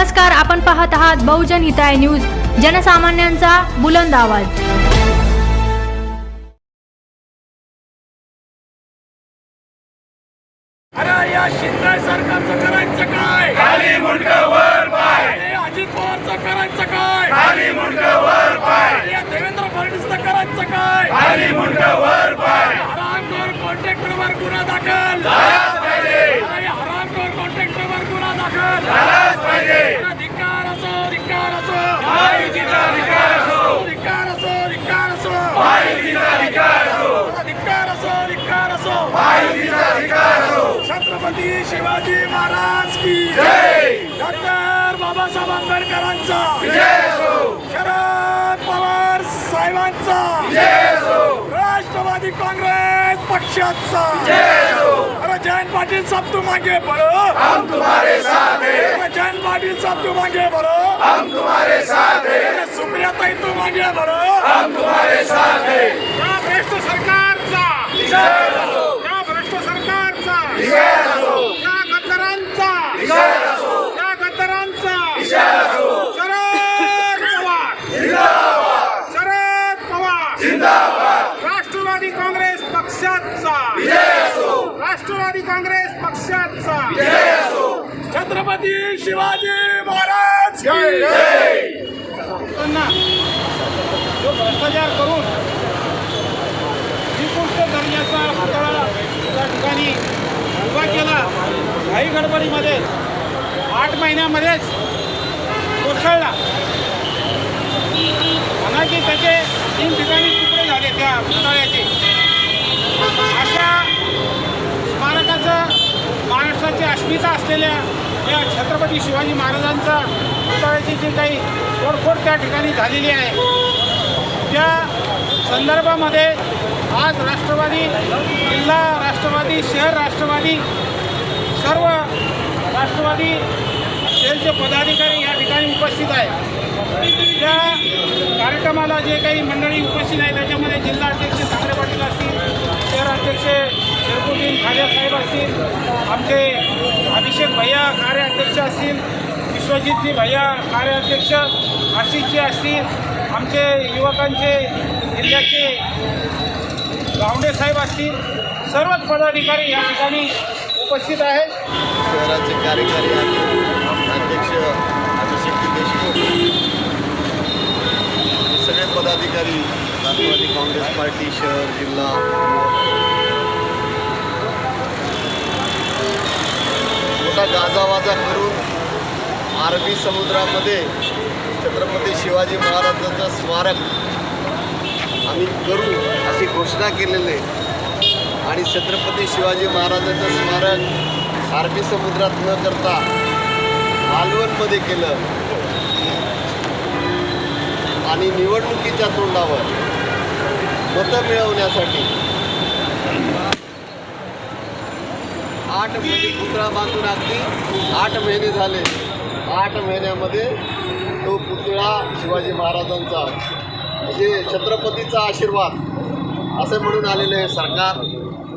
नमस्कार, आपण पाहत आहात बहुजन हिताय न्यूज, जनसामान्यांचा बुलंद आवाज। अरे या शिंदे सरकारचं करायचं काय? खाली मुंडकं वर पाय, अजित पवारचं करायचं काय? खाली मुंडकं वर पाय, या देवेंद्र फडणवीसचं करायचं काय? खाली मुंडकं वर पाय, हरामखोर कॉन्ट्रॅक्टरवर गुन्हा दाखल झालाच पाहिजे, अरे हरामखोर कॉन्ट्रॅक्टरवर गुन्हा दाखल झालाच पाहिजे। धिक्कार असो, धिक्कार असो, महायुतीचा अधिकार असो, धिक्कार असो, धिक्कार असो, महायुतीचा अधिकार असो, धिक्कार असो, धिक्कार असो, महायुतीचा अधिकार असो। छत्रपती शिवाजी महाराज की जय, डॉक्टर बाबासाहेब आंबेडकरांचा जय असो, शरद पवार साहेबांचा जय असो, राष्ट्रवादी काँग्रेस पक्षाचा जय असो। अरे जयंत पाटील साहब तुम आगे बढ़ो, हम तुम्हारे साथ हैं, अरे जयंत पाटील साहब तुम आगे बढ़ो, हम तुम्हारे साथ हैं, अरे सुप्रिया ताई तुम आगे बढ़ो। हम तुम्हारे साथ हैं। या भ्रष्ट सरकारचा, जय असो, या भ्रष्ट सरकारचा, जय असो, या गद्दारांचा, जय असो, या गद्दारांचा जय असो। शरद पवार, जिंदाबाद, शरद पवार, जिंदाबाद, राष्ट्रवादी काँग्रेस पक्षाचा, जय असो, राष्ट्रवादी काँग्रेस पक्षाचा जय असो, छत्रपती शिवाजी महाराज की जय। त्यांना जो भ्रष्टाचार करून निकृष्ट दर्जाचा पुतळा त्या ठिकाणी उभा केला, काही गडबडीमध्ये 8 महिन्यामध्येच कोसळला, म्हणा की त्याचे 3 ठिकाणी तुकडे झाले त्या पुतळ्याचे। अशा स्मारकाचं महाराष्ट्राची अस्मिता असलेल्या या छत्रपती शिवाजी महाराजांचा पुतळ्याची जी काही तोडफोड त्या ठिकाणी झालेली आहे, त्या संदर्भामध्ये आज राष्ट्रवादी जिल्हा राष्ट्रवादी, शहर राष्ट्रवादी, सर्व राष्ट्रवादी सेलचे पदाधिकारी या ठिकाणी उपस्थित आहे। त्या कार्यक्रमाला जे काही मंडळी उपस्थित आहे त्याच्यामध्ये जिल्हाध्यक्ष सांगरे पाटील असतील, शहराध्यक्ष शेरपुद्दीन खालिया साहेब असतील, आमचे अभिषेक भैया कार्याध्यक्ष असतील, विश्वजितजी भैया कार्याध्यक्ष, आशिषजी असतील, आमचे युवकांचे जिल्ह्याचे गावंडे साहेब असतील, सर्वच पदाधिकारी या ठिकाणी उपस्थित आहेत। शहराचे कार्यकारी अध्यक्ष अभिषेक देशमुख, सगळे पदाधिकारी, राष्ट्रवादी काँग्रेस पार्टी शहर जिल्हा, मोठा गाजावाजा करून अरबी समुद्रामध्ये छत्रपती शिवाजी महाराजांचं स्मारक आम्ही करू अशी घोषणा केलेली आहे आणि छत्रपती शिवाजी महाराजांचं स्मारक अरबी समुद्रात न करता मालवणमध्ये केलं आणि निवडणुकीच्या तोंडावर मतं मिळवण्यासाठी 8 महिने पुतळा बांधून अगदी 8 महिने झाले। 8 महिन्यामध्ये तो पुतळा शिवाजी महाराजांचा म्हणजे छत्रपतीचा आशीर्वाद असं म्हणून आलेलं आहे सरकार।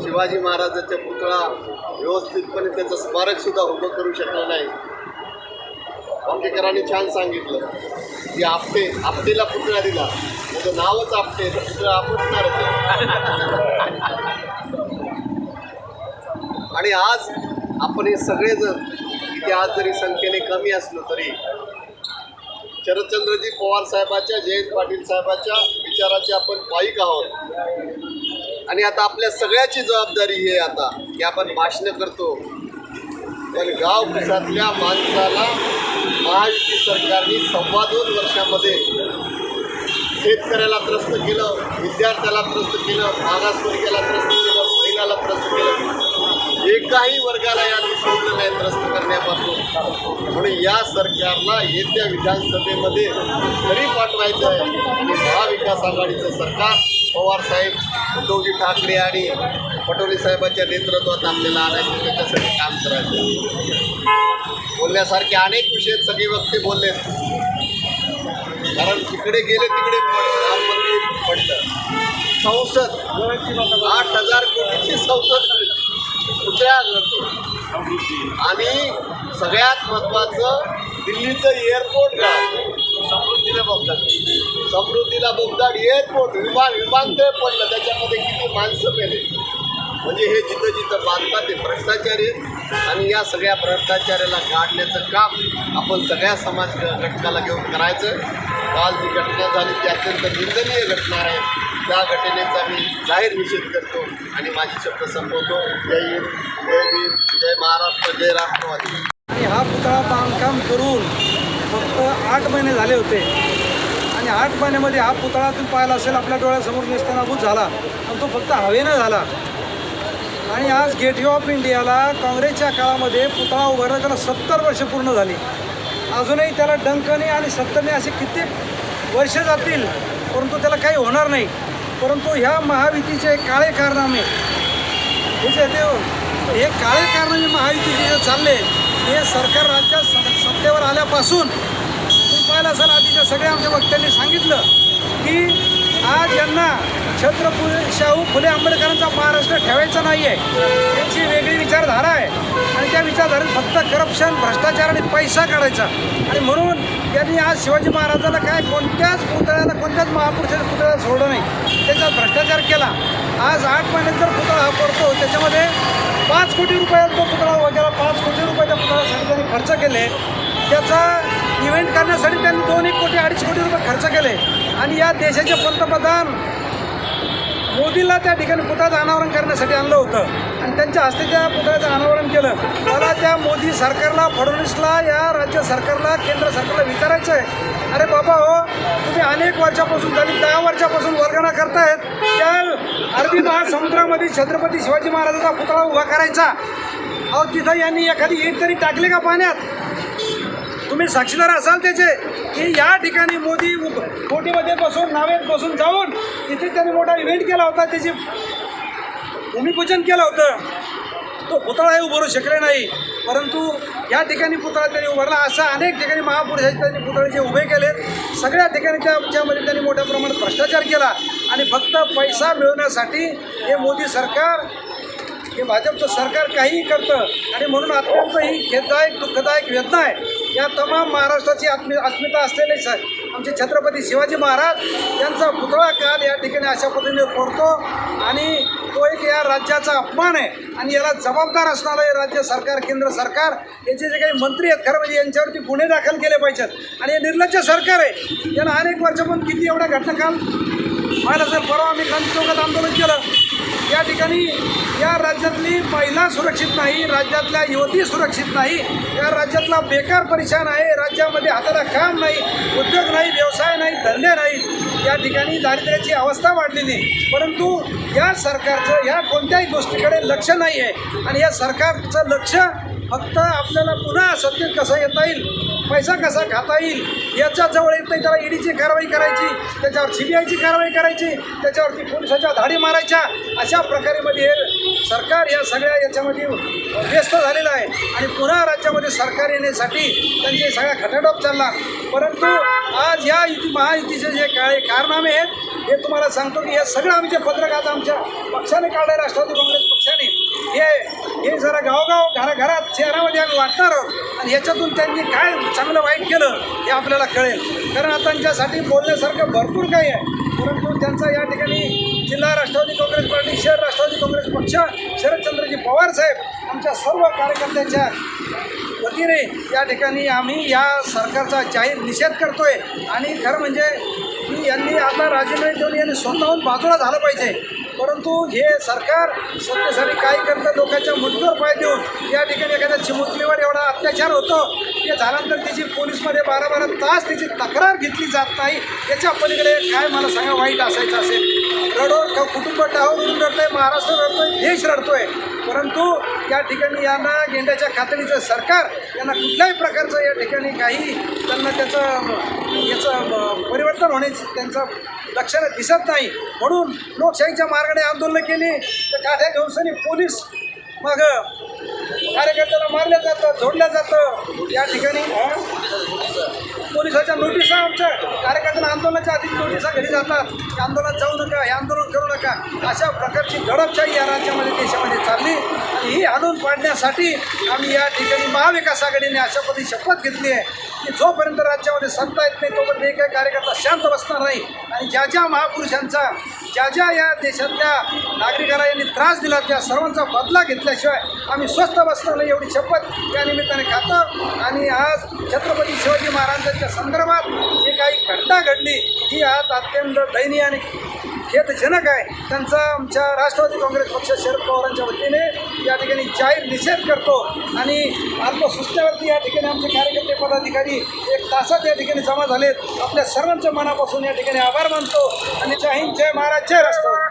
शिवाजी महाराजांचा पुतळा व्यवस्थितपणे त्याचं स्मारकसुद्धा उभं करू शकलं नाही। आंबेडकरांनी छान सांगितलं की आपटेला पुतळा दिला, त्याचं नावच आपटे, तर पुतळा आपटणारच आहे। आणि आज आपण हे सगळेजण इथे आज जरी संख्येने कमी असलो तरी शरदचंद्रजी पवार साहेबाच्या, जयंत पाटील साहेबाच्या विचाराचे आपण पाईक आहोत आणि आता आपल्या सगळ्याची जबाबदारी ही आता की आपण भाषणं करतो, पण गाव कुसातल्या माणसाला महायुती सरकारने 2.25 वर्षामध्ये शेतकऱ्याला त्रस्त केलं, विद्यार्थ्याला त्रस्त केलं, मागासवर्गीयाला त्रस्त केलं, महिलाला त्रस्त केलं, एकाही वर्गाला यात सोडलं नाही त्रस्त करण्यापासून। म्हणून या सरकारला येत्या विधानसभेमध्ये तरी पाठवायचं आहे आणि महाविकास आघाडीचं सरकार पवारसाहेब, उद्धवजी ठाकरे आणि पटोले साहेबांच्या नेतृत्वात आपल्याला आणायचं, त्याच्यासाठी काम करायचं। बोलण्यासारखे अनेक विषय सगळे वक्ते बोलले, कारण तिकडे गेले तिकडे राम मंदिर पडलं, संसद 8,000 कोटीची संसद कुठल्या आणि सगळ्यात महत्त्वाचं दिल्लीचं एअरपोर्ट का समृद्धीला बोगदाड एअरपोर्ट विमानतळ पडलं, त्याच्यामध्ये किती माणसं मेले. म्हणजे हे जिथं जिथं बांधतात ते भ्रष्टाचारी आहेत आणि या सगळ्या भ्रष्टाचाराला काढण्याचं काम आपण सगळ्या समाज घटकाला घेऊन करायचं. काल जी घटना झाली ती अत्यंत निंदनीय घटना आहे. त्या घटनेचा मी जाहीर निषेध करतो आणि माझी शब्द संपवतो. जय हिंद, जय भीम, जय महाराष्ट्र, जय राष्ट्रवादी. आणि हा पुतळा बांधकाम करून फक्त 8 महिने झाले होते आणि 8 महिन्यामध्ये हा पुतळा तुम्ही पाहिला असेल आपल्या डोळ्यासमोर नेस्तनाबूत झाला आणि तो फक्त हवेनं झाला. आणि आज गेटवे ऑफ इंडियाला काँग्रेसच्या काळामध्ये पुतळा उभारला त्याला 70 वर्ष पूर्ण झाली. अजूनही त्याला डंकने आणि सत्तरने असे कित्येक वर्ष जातील परंतु त्याला काही होणार नाही. परंतु ह्या महायुतीचे काळे कारनामे हे काळे कारनामे महायुतीचे जे चालले हे सरकार राज्यात सत्तेवर आल्यापासून तुम्ही पाहिलं असाल आधीच्या सगळ्या आमच्या वक्त्यांनी सांगितलं की आज यांना छत्रपती शाहू फुले आंबेडकरांचा महाराष्ट्र ठेवायचा नाही आहे. त्यांची वेगळी विचारधारा आहे आणि त्या विचारधारेत फक्त करप्शन, भ्रष्टाचार आणि पैसा काढायचा. आणि म्हणून त्यांनी आज शिवाजी महाराजांना काय कोणत्याच महापुरुषाच्या पुतळ्याला सोडलं नाही, त्याच्यात भ्रष्टाचार केला. आज 8 महिन्यात जर पुतळा हा पडतो त्याच्यामध्ये 5 कोटी रुपयात तो पुतळा वगैरे 5 कोटी रुपयाच्या पुतळ्यासाठी त्यांनी खर्च केले. त्याचा इव्हेंट करण्यासाठी त्यांनी 2-1 कोटी 2.5 कोटी रुपये खर्च केले. आणि या देशाचे पंतप्रधान मोदीला त्या ठिकाणी पुतळ्याचं अनावरण करण्यासाठी आणलं होतं आणि त्यांच्या हस्ते त्या पुतळ्याचं अनावरण केलं. मला त्या मोदी सरकारला, फडणवीसला, या राज्य सरकारला, केंद्र सरकारला विचारायचं आहे, अरे बाबा हो, तुम्ही अनेक वर्षापासून झाली 10 वर्षापासून वर्गणा करतायत त्या अरबी महासमुद्रामध्ये छत्रपती शिवाजी महाराजांचा पुतळा उभा करायचा. अहो तिथं यांनी एखादी ईट तरी टाकली का पाण्यात? तुम्ही साक्षीदार असाल त्याचे की या ठिकाणी मोदी बोटीमध्ये बसून, नावेत बसून जाऊन तिथे त्यांनी मोठा इव्हेंट केला होता, त्याची भूमिपूजन केलं होतं. तो पुतळाही उभारू शकले नाही. परंतु या ठिकाणी पुतळा त्यांनी उभारला. अशा अनेक ठिकाणी महापुरुषांनी त्यांनी पुतळे जे उभे केले सगळ्या ठिकाणी त्याच्यामध्ये त्यांनी मोठ्या प्रमाणात भ्रष्टाचार केला आणि फक्त पैसा मिळवण्यासाठी हे मोदी सरकार, हे भाजपचं सरकार काहीही करतं. आणि म्हणून अत्यंत ही खेददायक, दुःखदायक वेदना आहे. या तमाम महाराष्ट्राची अस्मिता असलेले आमचे छत्रपती शिवाजी महाराज यांचा पुतळा काल या ठिकाणी अशा पद्धतीने पडतो आणि तो एक या राज्याचा अपमान आहे. आणि याला जबाबदार असणारं हे राज्य सरकार, केंद्र सरकार, याचे जे काही मंत्री आहेत खरं म्हणजे यांच्यावरती गुन्हे दाखल केले पाहिजेत. आणि हे निर्लज्ज सरकार आहे. याला अनेक वर्षापासून किती एवढ्या घटना काल पाहिलं असेल. परवा आम्ही क्रांती चौकात आंदोलन केलं. या ठिकाणी या राज्यातली महिला सुरक्षित नाही, राज्यातल्या युवती सुरक्षित नाही, या राज्यातला बेकार परेशान आहे. राज्यामध्ये हाताला काम नाही, उद्योग नाही, व्यवसाय नाही, धंदे नाही. या ठिकाणी दारिद्र्याची अवस्था वाढलेली. परंतु या सरकारचं या कोणत्याही गोष्टीकडे लक्ष नाही आहे. आणि या सरकारचं लक्ष फक्त आपल्याला पुन्हा सत्तेत कसं येता येईल, पैसा कसा खाता येईल याच्या जवळ येत नाही. त्याला ईडीची कारवाई करायची, त्याच्यावर CBIची कारवाई करायची, त्याच्यावरती पोलिसाच्या धाडी मारायच्या, अशा प्रकारेमध्ये हे सरकार या सगळ्या याच्यामध्ये व्यस्त झालेलं आहे. आणि पुन्हा राज्यामध्ये सरकार येण्यासाठी त्यांचे सगळा खटाटोप चालला. परंतु आज या महायुतीचे जे काळे कारनामे आहेत हे तुम्हाला सांगतो की हे सगळं आमचे पत्रक आज आमच्या पक्षाने काढलं, राष्ट्रवादी काँग्रेस पक्षाने, हे जरा गावगाव, घराघरात, शहरामध्ये आम्ही वाटणार आहोत. आणि याच्यातून त्यांनी काय चांगलं वाईट केलं हे आपल्याला कळेल. कारण आता त्यांच्यासाठी बोलण्यासारखं भरपूर काही आहे. परंतु त्यांचा या ठिकाणी जिल्हा राष्ट्रवादी काँग्रेस पार्टी, शहर राष्ट्रवादी काँग्रेस पक्ष, शरदचंद्रजी पवार साहेब आमच्या सर्व कार्यकर्त्यांच्या वतीने या ठिकाणी आम्ही या सरकारचा जाहीर निषेध करतोय. आणि खरं म्हणजे की यांनी आता राजीनामे देऊन यांनी स्वतःहून बाजूला झालं पाहिजे. परंतु हे सरकार सत्तेसाठी काय करतं, लोकांच्या मुद्द्यावर पाय देऊन या ठिकाणी एखाद्या चिमुकलीवर एवढा अत्याचार होतो, ते झाल्यानंतर त्याची पोलीसमध्ये 12-12 तास त्याची तक्रार घेतली जात नाही. याच्या पलीकडे काय मला सांगा वाईट असायचं असेल. कुटुंब टाळून रडतंय, महाराष्ट्र रडतोय, देश रडतोय. परंतु या ठिकाणी यांना गेंड्याच्या खातडीचं सरकार यांना कुठल्याही प्रकारचं या ठिकाणी काही त्यांना याचं परिवर्तन होण्याची त्यांचं लक्षणं दिसत नाही. म्हणून लोकशाहीच्या मार्गाने आंदोलनं केली तर काठ्या घेऊन पोलीस मग कार्यकर्त्याला मारलं जातं, झोडलं जातं या ठिकाणी. पोलिसाच्या नोटिसा आमच्या कार्यकर्त्यांना आंदोलनाच्या आधी नोटिसा घरी जातात की आंदोलनात जाऊ नका, हे आंदोलन करू नका. अशा प्रकारची दडपशाही या राज्यामध्ये देशामध्ये चालली आणि ही हाणून पाडण्यासाठी आम्ही या ठिकाणी महाविकास आघाडीने अशा पद्धती शपथ घेतली आहे की जोपर्यंत राज्यामध्ये सत्ता येत नाही तोपर्यंत एकही कार्यकर्ता शांत बसणार नाही. आणि ज्या ज्या महापुरुषांचा ज्या ज्या या देशातल्या नागरिकांना यांनी त्रास दिला त्या सर्वांचा बदला घेतल्याशिवाय आम्ही स्वस्थ बसणार नाही एवढी शपथ या निमित्ताने खातो. आणि आज छत्रपती शिवाजी महाराजांच्या संदर्भात जी काही घटना घडली ही आज अत्यंत दयनीय आणि खेदजनक आहे. त्यांचा आमच्या राष्ट्रवादी काँग्रेस पक्ष शरद पवारांच्या वतीने या ठिकाणी जाहीर निषेध करतो. आणि अल्पसूचनेवरती या ठिकाणी आमचे कार्यकर्ते पदाधिकारी 1 तासात या ठिकाणी जमा झालेत. आपल्या सर्वांच्या मनापासून या ठिकाणी आभार मानतो आणि जय हिंद, जय महाराज, जय राष्ट्रवादी.